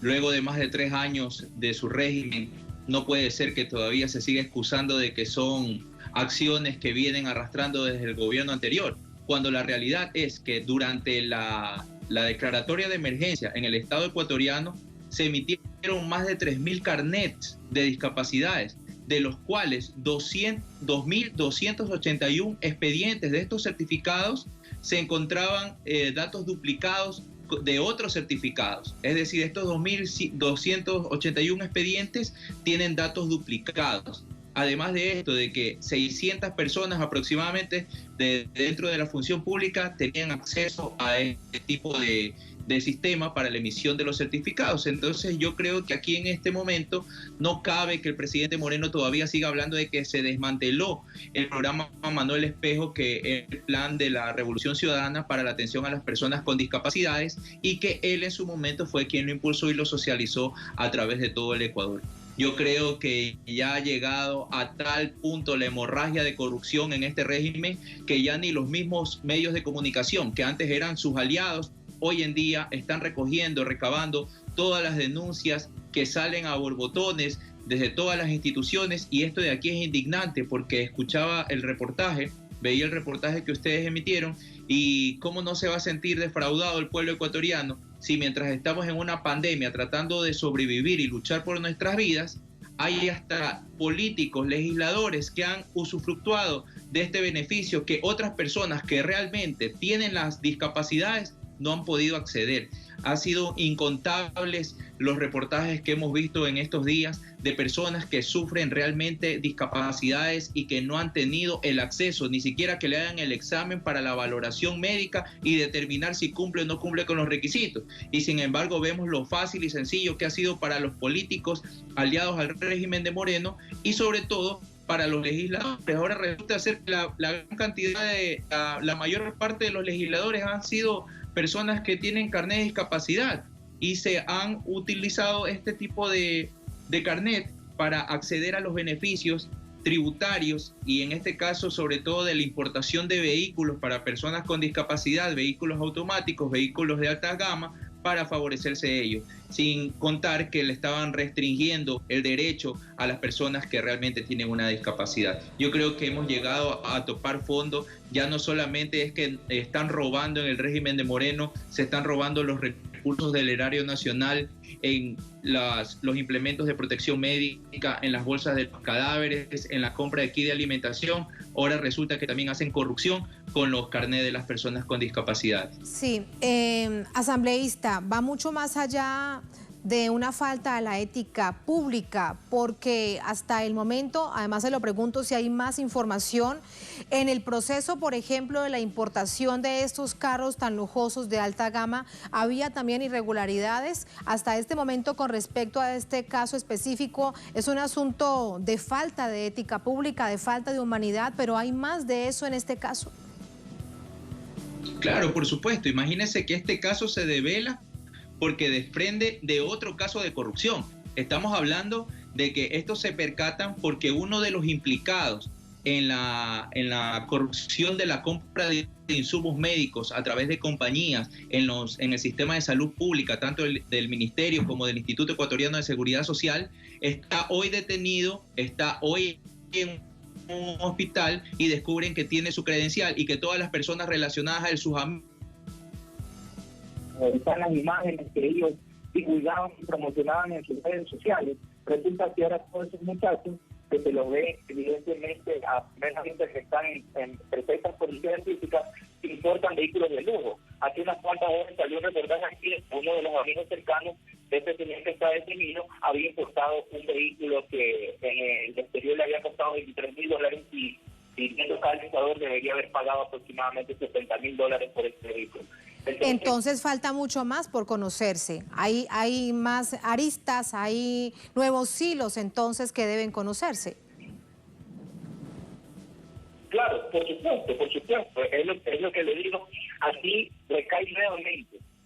[SPEAKER 13] Luego de más de 3 años de su régimen, no puede ser que todavía se siga excusando de que son acciones que vienen arrastrando desde el gobierno anterior, cuando la realidad es que durante la declaratoria de emergencia en el estado ecuatoriano se emitieron más de 3.000 carnets de discapacidades, de los cuales 2.281 expedientes de estos certificados se encontraban datos duplicados de otros certificados. Es decir, estos 2.281 expedientes tienen datos duplicados. Además de esto, de que 600 personas aproximadamente dentro de la función pública tenían acceso a este tipo de sistema para la emisión de los certificados. Entonces yo creo que aquí en este momento no cabe que el presidente Moreno todavía siga hablando de que se desmanteló el programa Manuel Espejo, que es el plan de la Revolución Ciudadana para la atención a las personas con discapacidades, y que él en su momento fue quien lo impulsó y lo socializó a través de todo el Ecuador. Yo creo que ya ha llegado a tal punto la hemorragia de corrupción en este régimen que ya ni los mismos medios de comunicación, que antes eran sus aliados, hoy en día están recabando todas las denuncias que salen a borbotones desde todas las instituciones, y esto de aquí es indignante porque escuchaba el reportaje, veía el reportaje que ustedes emitieron, y cómo no se va a sentir defraudado el pueblo ecuatoriano si mientras estamos en una pandemia tratando de sobrevivir y luchar por nuestras vidas, hay hasta políticos, legisladores que han usufructuado de este beneficio que otras personas que realmente tienen las discapacidades no han podido acceder. Han sido incontables los reportajes que hemos visto en estos días de personas que sufren realmente discapacidades y que no han tenido el acceso, ni siquiera que le hagan el examen para la valoración médica y determinar si cumple o no cumple con los requisitos. Y sin embargo vemos lo fácil y sencillo que ha sido para los políticos aliados al régimen de Moreno y sobre todo para los legisladores. Ahora resulta ser que la gran cantidad la mayor parte de los legisladores han sido personas que tienen carnet de discapacidad y se han utilizado este tipo de carnet para acceder a los beneficios tributarios y en este caso sobre todo de la importación de vehículos para personas con discapacidad, vehículos automáticos, vehículos de alta gama, para favorecerse ellos, sin contar que le estaban restringiendo el derecho a las personas que realmente tienen una discapacidad. Yo creo que hemos llegado a topar fondo. Ya no solamente es que están robando en el régimen de Moreno, se están robando los recursos del erario nacional en los implementos de protección médica, en las bolsas de los cadáveres, en la compra de kit de alimentación. Ahora resulta que también hacen corrupción con los carnets de las personas con discapacidad.
[SPEAKER 1] Sí, asambleísta, va mucho más allá de una falta a la ética pública, porque hasta el momento, además se lo pregunto si hay más información, en el proceso, por ejemplo, de la importación de estos carros tan lujosos de alta gama, ¿había también irregularidades? Hasta este momento, con respecto a este caso específico, es un asunto de falta de ética pública, de falta de humanidad, pero ¿hay más de eso en este caso?
[SPEAKER 13] Claro, por supuesto. Imagínense que este caso se devela porque desprende de otro caso de corrupción. Estamos hablando de que estos se percatan porque uno de los implicados en la corrupción de la compra de insumos médicos a través de compañías en el sistema de salud pública, tanto del Ministerio como del Instituto Ecuatoriano de Seguridad Social, está hoy detenido, está hoy en un hospital y descubren que tiene su credencial y que todas las personas relacionadas a él, sus amigos,
[SPEAKER 14] están las imágenes que ellos divulgaban y promocionaban en sus redes sociales. Resulta que ahora todos esos muchachos que se los ve evidentemente a primera gente que están en perfectas condiciones físicas, importan vehículos de lujo. Hace unas cuantas horas salió un reportaje aquí, uno de los amigos cercanos de este señor que está detenido había importado un vehículo que en el exterior le había costado $23,000 y siendo calificador debería haber pagado aproximadamente $70,000 por este vehículo.
[SPEAKER 1] Entonces falta mucho más por conocerse. Hay más aristas, hay nuevos hilos entonces que deben conocerse.
[SPEAKER 14] Claro, por supuesto, es lo que le digo. Así recae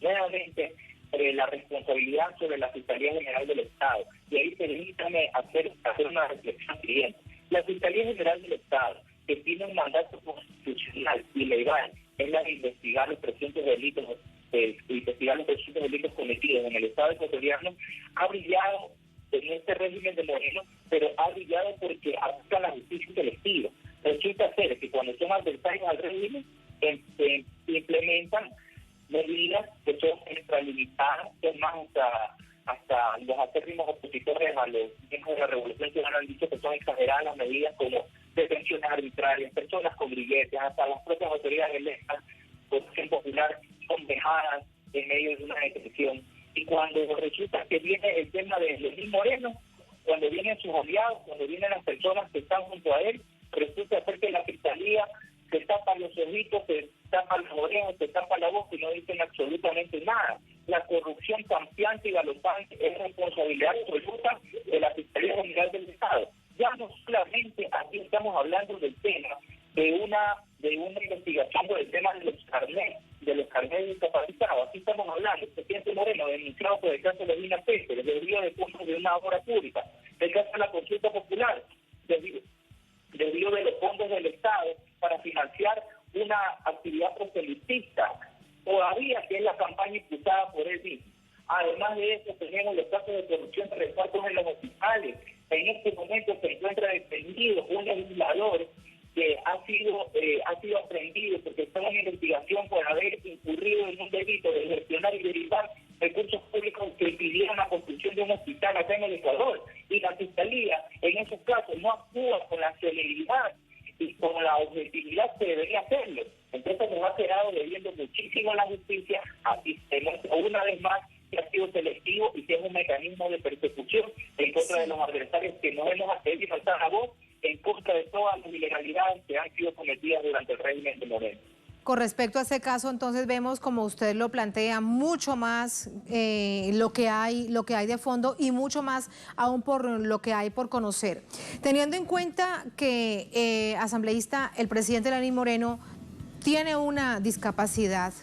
[SPEAKER 14] nuevamente la responsabilidad sobre la Fiscalía General del Estado. Y ahí permítame hacer una reflexión siguiente. La Fiscalía General del Estado, que tiene un mandato constitucional y legal, es la de investigar los presuntos delitos cometidos en el Estado ecuatoriano, ha brillado en este régimen de Moreno, pero ha brillado porque aplica la justicia selectiva. Resulta ser que cuando son adversarios al régimen, implementan medidas que son extralimitadas, es más, hasta los acérrimos opositores a los miembros de la Revolución Ciudadana han dicho que son exageradas las medidas, como detenciones arbitrarias, personas con grilletes, hasta las propias autoridades electas por acción popular son vejadas en medio de una detención. Y cuando resulta que viene el tema de Lenín Moreno, cuando vienen sus aliados, cuando vienen las personas que están junto a él, resulta ser que la Fiscalía se tapa los ojitos, se tapa las orejas, se tapa la boca y no dicen absolutamente nada. La corrupción campeante y galopante es responsabilidad absoluta de la Fiscalía General del Estado. Ya no solamente aquí estamos hablando del tema de una investigación del tema de los carnets discapacitados. Aquí estamos hablando del presidente Moreno, denunciado por el caso de Lina Pérez, del desvío de fondos de una obra pública, del caso de la consulta popular, desvío de los fondos del Estado para financiar una actividad proselitista, todavía que es la campaña impulsada por él mismo. Además de eso, tenemos los casos de corrupción de repartos en los hospitales. En este momento se encuentra detenido un legislador que ha sido aprendido porque está en investigación por haber incurrido en un delito de gestionar y derivar recursos públicos que impidieron la construcción de un hospital acá en el Ecuador. Y la Fiscalía, en esos casos, no actúa con la celeridad y con la objetividad que debería hacerlo. Entonces nos ha quedado debiendo muchísimo a la justicia. Así demuestra una vez más que ha sido selectivo y que es un mecanismo de persecución en contra de los adversarios que no hemos atrevido a alzar la voz en contra de todas las ilegalidades que han sido cometidas durante el régimen de Moreno.
[SPEAKER 1] Con respecto a ese caso, entonces vemos, como usted lo plantea, mucho más lo que hay de fondo y mucho más aún por lo que hay por conocer. Teniendo en cuenta que, asambleísta, el presidente Lenín Moreno tiene una discapacidad,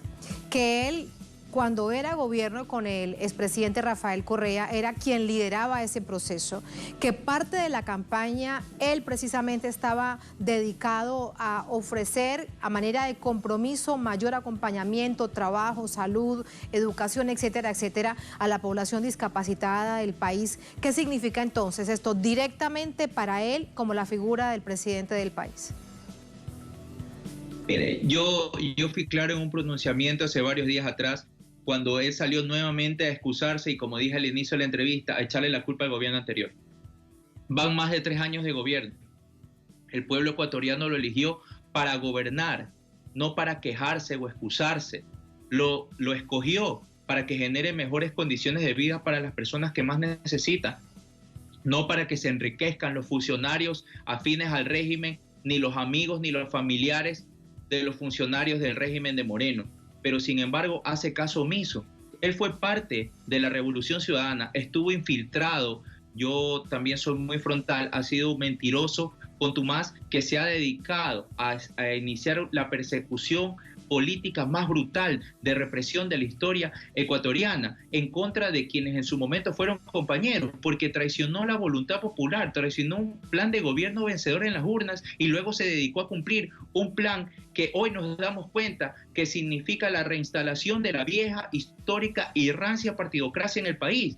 [SPEAKER 1] que él, cuando era gobierno con el expresidente Rafael Correa, era quien lideraba ese proceso, que parte de la campaña él precisamente estaba dedicado a ofrecer a manera de compromiso mayor acompañamiento, trabajo, salud, educación, etcétera, etcétera, a la población discapacitada del país. ¿Qué significa entonces esto directamente para él como la figura del presidente del país?
[SPEAKER 13] Mire, yo fui claro en un pronunciamiento hace varios días atrás, cuando él salió nuevamente a excusarse y, como dije al inicio de la entrevista, a echarle la culpa al gobierno anterior. Van más de 3 años de gobierno. El pueblo ecuatoriano lo eligió para gobernar, no para quejarse o excusarse. Lo escogió para que genere mejores condiciones de vida para las personas que más necesitan, no para que se enriquezcan los funcionarios afines al régimen, ni los amigos ni los familiares de los funcionarios del régimen de Moreno. Pero sin embargo hace caso omiso. Él fue parte de la Revolución Ciudadana, estuvo infiltrado, yo también soy muy frontal, ha sido un mentiroso contumaz que se ha dedicado a iniciar la persecución política más brutal de represión de la historia ecuatoriana en contra de quienes en su momento fueron compañeros, porque traicionó la voluntad popular, traicionó un plan de gobierno vencedor en las urnas y luego se dedicó a cumplir un plan que hoy nos damos cuenta que significa la reinstalación de la vieja, histórica y rancia partidocracia en el país.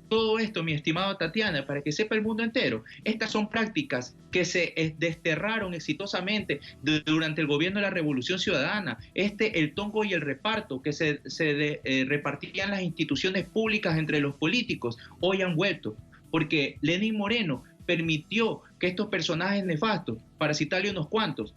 [SPEAKER 13] Todo esto, mi estimada Tatiana, para que sepa el mundo entero, estas son prácticas que se desterraron exitosamente durante el gobierno de la Revolución Ciudadana. El tongo y el reparto que se repartían las instituciones públicas entre los políticos, hoy han vuelto, porque Lenín Moreno permitió que estos personajes nefastos, para citarle unos cuantos,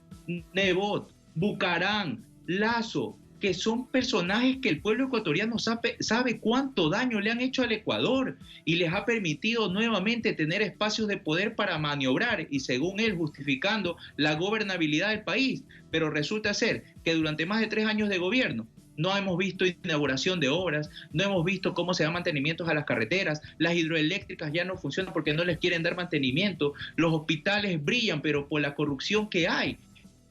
[SPEAKER 13] Nebot, Bucarán, Lazo, que son personajes que el pueblo ecuatoriano sabe cuánto daño le han hecho al Ecuador y les ha permitido nuevamente tener espacios de poder para maniobrar y, según él, justificando la gobernabilidad del país. Pero resulta ser que durante más de 3 años de gobierno no hemos visto inauguración de obras, no hemos visto cómo se dan mantenimientos a las carreteras, las hidroeléctricas ya no funcionan porque no les quieren dar mantenimiento, los hospitales brillan pero por la corrupción que hay.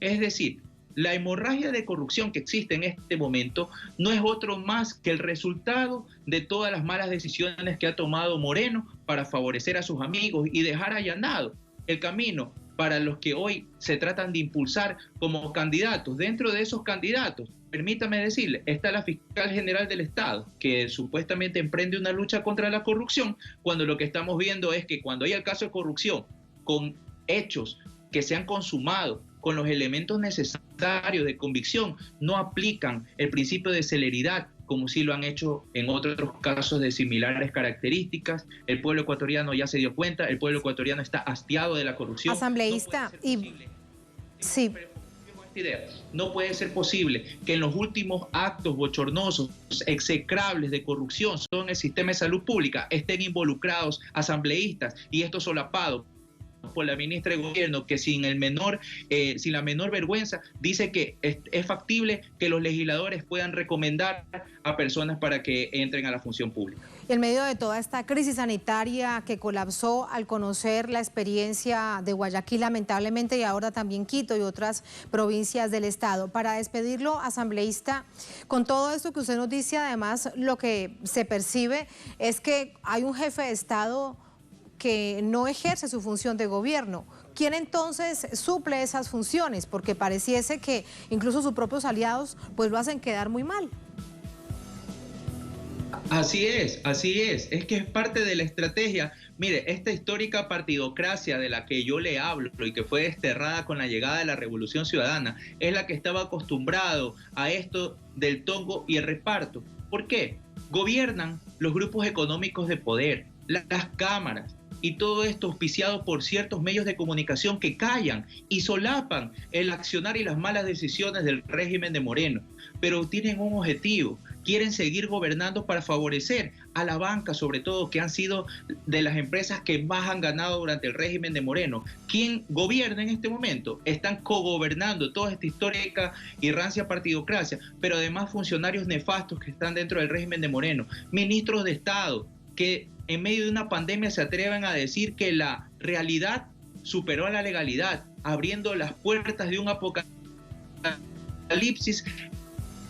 [SPEAKER 13] Es decir, la hemorragia de corrupción que existe en este momento no es otro más que el resultado de todas las malas decisiones que ha tomado Moreno para favorecer a sus amigos y dejar allanado el camino para los que hoy se tratan de impulsar como candidatos. Dentro de esos candidatos, permítame decirle, está la fiscal general del Estado, que supuestamente emprende una lucha contra la corrupción, cuando lo que estamos viendo es que cuando hay el caso de corrupción, con hechos que se han consumado, con los elementos necesarios de convicción, no aplican el principio de celeridad, como sí lo han hecho en otros casos de similares características. El pueblo ecuatoriano ya se dio cuenta, el pueblo ecuatoriano está hastiado de la corrupción.
[SPEAKER 1] Asambleísta, sí.
[SPEAKER 13] No puede ser posible que en los últimos actos bochornosos, execrables de corrupción en el sistema de salud pública estén involucrados asambleístas, y esto solapado por la ministra de Gobierno, que sin la menor vergüenza dice que es factible que los legisladores puedan recomendar a personas para que entren a la función pública.
[SPEAKER 1] Y en medio de toda esta crisis sanitaria que colapsó al conocer la experiencia de Guayaquil, lamentablemente, y ahora también Quito y otras provincias del estado, para despedirlo, asambleísta, con todo esto que usted nos dice, además lo que se percibe es que hay un jefe de Estado que no ejerce su función de gobierno. ¿Quién entonces suple esas funciones? Porque pareciese que incluso sus propios aliados pues lo hacen quedar muy mal.
[SPEAKER 13] Así es, es que es parte de la estrategia. Mire, esta histórica partidocracia de la que yo le hablo y que fue desterrada con la llegada de la Revolución Ciudadana, es la que estaba acostumbrado a esto del tongo y el reparto. ¿Por qué? Gobiernan los grupos económicos de poder, las cámaras, y todo esto auspiciado por ciertos medios de comunicación que callan y solapan el accionar y las malas decisiones del régimen de Moreno. Pero tienen un objetivo: quieren seguir gobernando para favorecer a la banca, sobre todo, que han sido de las empresas que más han ganado durante el régimen de Moreno. ¿Quién gobierna en este momento? Están cogobernando toda esta histórica y rancia partidocracia, pero además funcionarios nefastos que están dentro del régimen de Moreno, ministros de Estado, que en medio de una pandemia se atreven a decir que la realidad superó a la legalidad, abriendo las puertas de un apocalipsis.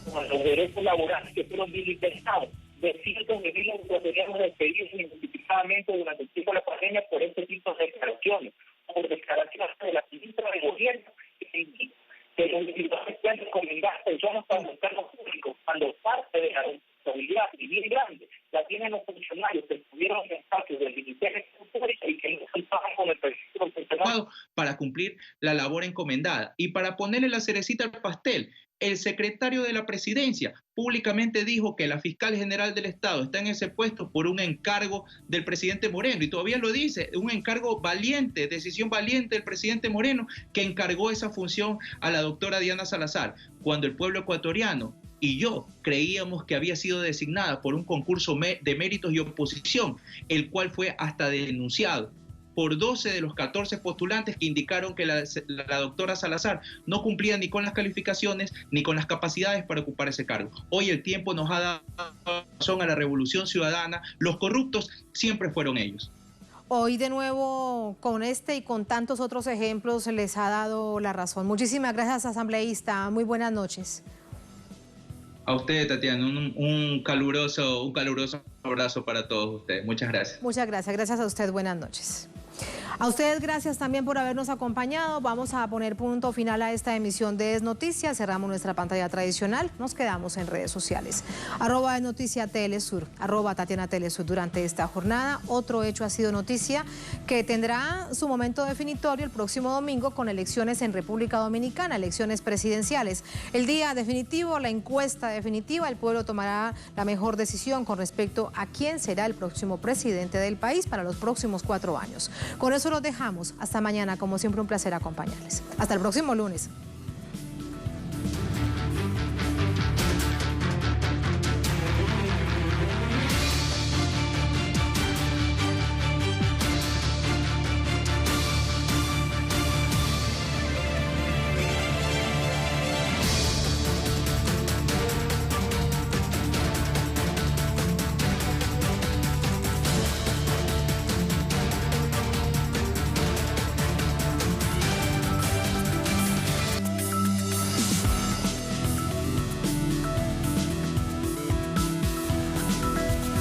[SPEAKER 14] Los derechos laborales que fueron militarizados, de cientos de miles de ecuatorianos despedidos injustificadamente durante el tiempo de la pandemia por este tipo de declaraciones, por declaraciones de la ministra de Gobierno que indica que los individuales pueden recomendar personas para los cargos públicos cuando parte de la responsabilidad, y bien grande, la tienen los funcionarios que estuvieron en espacios del Ministerio de Pública y que no contaban con el registro funcionario
[SPEAKER 13] para cumplir la labor encomendada. Y para ponerle la cerecita al pastel, el secretario de la Presidencia públicamente dijo que la fiscal general del Estado está en ese puesto por un encargo del presidente Moreno, y todavía lo dice, un encargo valiente, decisión valiente del presidente Moreno, que encargó esa función a la doctora Diana Salazar, cuando el pueblo ecuatoriano y yo creíamos que había sido designada por un concurso de méritos y oposición, el cual fue hasta denunciado por 12 de los 14 postulantes que indicaron que la doctora Salazar no cumplía ni con las calificaciones ni con las capacidades para ocupar ese cargo. Hoy el tiempo nos ha dado razón a la Revolución Ciudadana. Los corruptos siempre fueron ellos.
[SPEAKER 1] Hoy de nuevo con este y con tantos otros ejemplos les ha dado la razón. Muchísimas gracias, asambleísta. Muy buenas noches.
[SPEAKER 13] A usted, Tatiana, un caluroso abrazo para todos ustedes. Muchas gracias.
[SPEAKER 1] Muchas gracias. Gracias a usted. Buenas noches. A ustedes gracias también por habernos acompañado. Vamos a poner punto final a esta emisión de Es Noticia. Cerramos nuestra pantalla tradicional. Nos quedamos en redes sociales. @Noticia Telesur, @Tatiana Telesur. Durante esta jornada, otro hecho ha sido noticia que tendrá su momento definitorio el próximo domingo con elecciones en República Dominicana, elecciones presidenciales. El día definitivo, la encuesta definitiva, el pueblo tomará la mejor decisión con respecto a quién será el próximo presidente del país para los próximos 4 años. Con eso los dejamos. Hasta mañana, como siempre, un placer acompañarles. Hasta el próximo lunes.